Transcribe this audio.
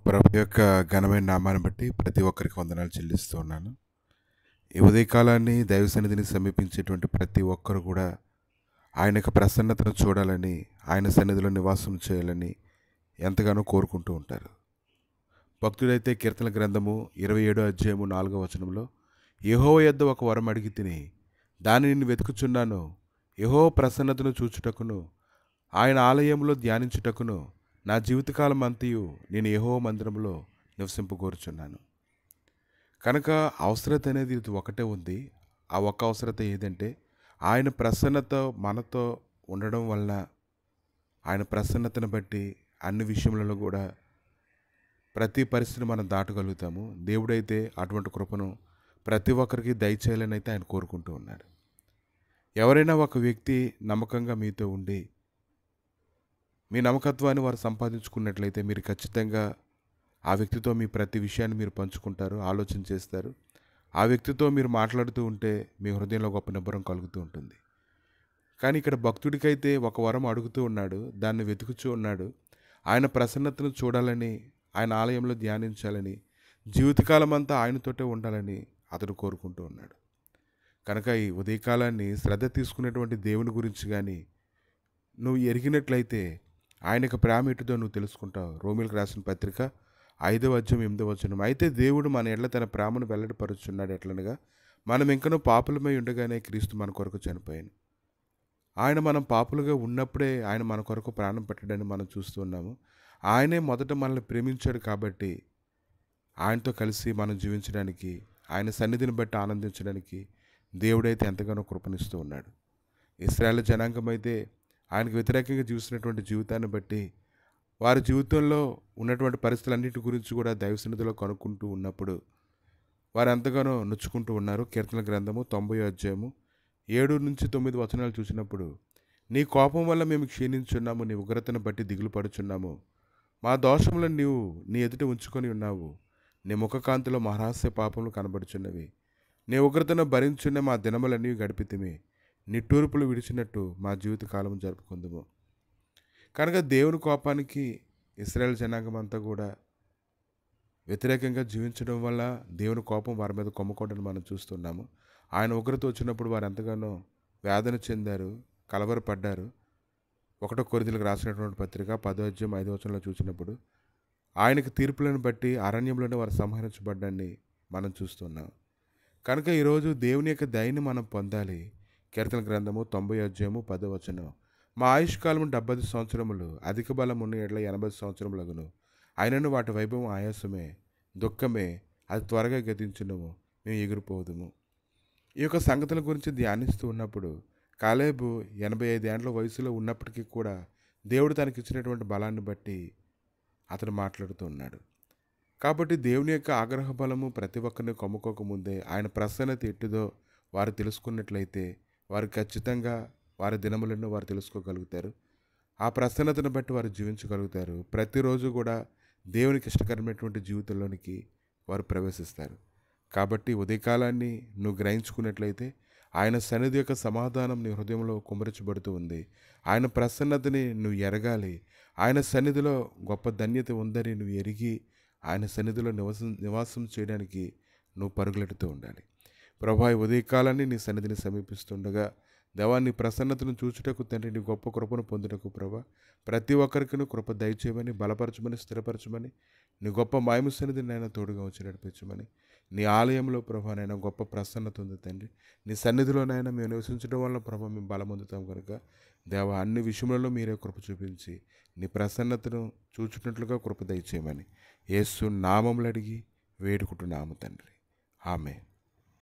ప్రభు యొక్క ఘనమైన నామాన్ని బట్టి ప్రతి ఒక్కరికి వందనాలు చెల్లిస్తూ ఉన్నాను. ఈ ఉదయకాలాన్ని దైవ సన్నిధిని సమీపించేటువంటి ప్రతి ఒక్కరు కూడా ఆయన యొక్క ప్రసన్నతను చూడాలని, ఆయన సన్నిధిలో నివాసం చేయాలని ఎంతగానో కోరుకుంటూ ఉంటారు. భక్తుడైతే కీర్తన గ్రంథము 27 అధ్యాయము 4వ వచనంలో, యెహోవా యొద్ద ఒక వరం అడిగి తిని దానిని నేను వెతుకుచున్నాను, యెహోవా ప్రసన్నతను చూచుటకును ఆయన ఆలయంలో ధ్యానించుటకును నా జీవితకాలం అంతయు నేను యెహోవా మందిరంలో నివసింపగోరుచున్నాను. కనుక అవసరత అనేది ఇది ఒకటే ఉంది. ఆ ఒక్క అవసరత ఏదంటే ఆయన ప్రసన్నత మనతో ఉండడం వల్ల, ఆయన ప్రసన్నతను బట్టి అన్ని విషయములలో కూడా ప్రతి పరిస్థితిని మనం దాటగలుగుతాము. దేవుడైతే అటువంటి కృపను ప్రతి ఒక్కరికి దయచేయాలని అయితే ఆయన కోరుకుంటూ ఉన్నాడు. ఎవరైనా ఒక వ్యక్తి నమ్మకంగా మీతో ఉండి మీ నమ్మకత్వాన్ని వారు సంపాదించుకున్నట్లయితే మీరు ఖచ్చితంగా ఆ వ్యక్తితో మీ ప్రతి విషయాన్ని మీరు పంచుకుంటారు, ఆలోచన చేస్తారు. ఆ వ్యక్తితో మీరు మాట్లాడుతూ ఉంటే మీ హృదయంలో గొప్ప నిబ్బరం కలుగుతూ ఉంటుంది. కానీ ఇక్కడ భక్తుడికైతే ఒక వరం అడుగుతూ ఉన్నాడు, దాన్ని వెతుకుతూ ఉన్నాడు. ఆయన ప్రసన్నతను చూడాలని, ఆయన ఆలయంలో ధ్యానించాలని, జీవితకాలం అంతా ఆయనతోటే ఉండాలని అతడు కోరుకుంటూ ఉన్నాడు. కనుక ఈ ఉదయకాలాన్ని శ్రద్ధ తీసుకునేటువంటి దేవుని గురించి కానీ నువ్వు ఎరిగినట్లయితే ఆయన యొక్క ప్రేమ ఎటుదో నువ్వు తెలుసుకుంటావు. రోమీయులకు రాసిన పత్రిక 5వ అధ్యాయం 8వ వచనం, అయితే దేవుడు మన ఎడల తన ప్రేమను వెల్లడిపరుచున్నాడు ఎట్లనగా, మనం ఇంకనూ పాపులమై ఉండగానే క్రీస్తు మన కొరకు చనిపోయాను. ఆయన మనం పాపులుగా ఉన్నప్పుడే ఆయన మన కొరకు ప్రాణం పెట్టడాన్ని మనం చూస్తున్నాము. ఆయనే మొదట మనల్ని ప్రేమించాడు కాబట్టి ఆయనతో కలిసి మనం జీవించడానికి, ఆయన సన్నిధిని బట్టి ఆనందించడానికి దేవుడైతే ఎంతగానో కృపణిస్తూ ఉన్నాడు. ఇశ్రాయేలు జనాంగం అయితే ఆయనకు వ్యతిరేకంగా జీవిస్తున్నటువంటి జీవితాన్ని బట్టి వారి జీవితంలో ఉన్నటువంటి పరిస్థితులన్నిటి గురించి కూడా దైవ సన్నిధిలో కనుక్కుంటూ ఉన్నప్పుడు వారు ఎంతగానో నొచ్చుకుంటూ ఉన్నారు. కీర్తన గ్రంథము 90వ అధ్యాయము 7-9 వచనాలు చూసినప్పుడు, నీ కోపం వల్ల మేము క్షీణించున్నాము, నీ ఉగ్రతను బట్టి దిగులు పడుచున్నాము, మా దోషములను నీవు నీ ఎదుట ఉంచుకొని ఉన్నావు, నీ ముఖకాంతిలో మహారహస్య పాపములు కనబడుచున్నవి, నీ ఉగ్రతను భరించున్న మా దినములన్నీ గడిపితిమి, నిట్టూర్పులు విడిచినట్టు మా జీవితకాలం జరుపుకుందుము. కనుక దేవుని కోపానికి ఇశ్రాయేలు జనాంగం అంతా కూడా వ్యతిరేకంగా జీవించడం వల్ల దేవుని కోపం వారి మీద కొమ్మకోవడం మనం చూస్తున్నాము. ఆయన ఉగ్రత వచ్చినప్పుడు వారు ఎంతగానో వేదన చెందారు, కలవరపడ్డారు. 1 కొరింథీయులకు రాసినటువంటి పత్రిక 10వ అధ్యాయం 5వ వచనంలో చూసినప్పుడు ఆయనకు తీర్పులను బట్టి అరణ్యంలోనే వారు సంహరించబడ్డాన్ని మనం చూస్తున్నాం. కనుక ఈరోజు దేవుని యొక్క దయని మనం పొందాలి. కీర్తన గ్రంథము 90వ అధ్యాయము 10వ వచనం, మా ఆయుష్కాలము 70 సంవత్సరములు, అధిక బలం ఉన్న ఎడల 80 సంవత్సరములగును, అయినను వాటి వైభవం ఆయాసమే, దుఃఖమే, అది త్వరగా గతించును, మేము ఎగిరిపోదుము. ఈ యొక్క సంగతుల గురించి ధ్యానిస్తూ ఉన్నప్పుడు కాలేబు 85 ఏండ్ల వయసులో ఉన్నప్పటికీ కూడా దేవుడు తనకి ఇచ్చినటువంటి బలాన్ని బట్టి అతను మాట్లాడుతూ ఉన్నాడు. కాబట్టి దేవుని యొక్క ఆగ్రహ బలము ప్రతి ఒక్కరిని కొమ్ముకోకముందే ఆయన ప్రసన్నత ఎట్టిదో వారు తెలుసుకున్నట్లయితే వారు ఖచ్చితంగా వారి దినములను వారు తెలుసుకోగలుగుతారు. ఆ ప్రసన్నతను బట్టి వారు జీవించగలుగుతారు. ప్రతిరోజు కూడా దేవునికి ఇష్టకరమైనటువంటి జీవితంలోనికి వారు ప్రవేశిస్తారు. కాబట్టి ఉదయకాలాన్ని నువ్వు గ్రహించుకున్నట్లయితే ఆయన సన్నిధి యొక్క సమాధానం నీ హృదయంలో కుమ్మరించబడుతూ ఉంది. ఆయన ప్రసన్నతని నువ్వు ఎరగాలి. ఆయన సన్నిధిలో గొప్ప ధన్యత ఉందని నువ్వు ఎరిగి ఆయన సన్నిధిలో నివాసం చేయడానికి నువ్వు పరుగులెడుతూ ఉండాలి. ప్రభువా, ఈ ఉదయకాలాన్ని నీ సన్నిధిని సమీపిస్తుండగా దేవా, నీ ప్రసన్నతను చూచుటకు తండ్రి, నీ గొప్ప కృపను పొందుటకు ప్రభా ప్రతి ఒక్కరికి కృప దయచేయమని, బలపరచమని, స్థిరపరచమని, నీ గొప్ప మాయము సన్నిధిని నైనా తోడుగా వచ్చి నడిపించమని, నీ ఆలయంలో ప్రభా నైనా గొప్ప ప్రసన్నత ఉంది తండ్రి. నీ సన్నిధిలోనైనా మేము నివసించడం వల్ల ప్రభా మేము బలం పొందుతాం కనుక దేవా, అన్ని విషయములలో మీరే కృప చూపించి నీ ప్రసన్నతను చూచున్నట్లుగా కృప దయచేయమని యేసు నామములు అడిగి వేడుకుంటున్నాము తండ్రి. ఆమేన్.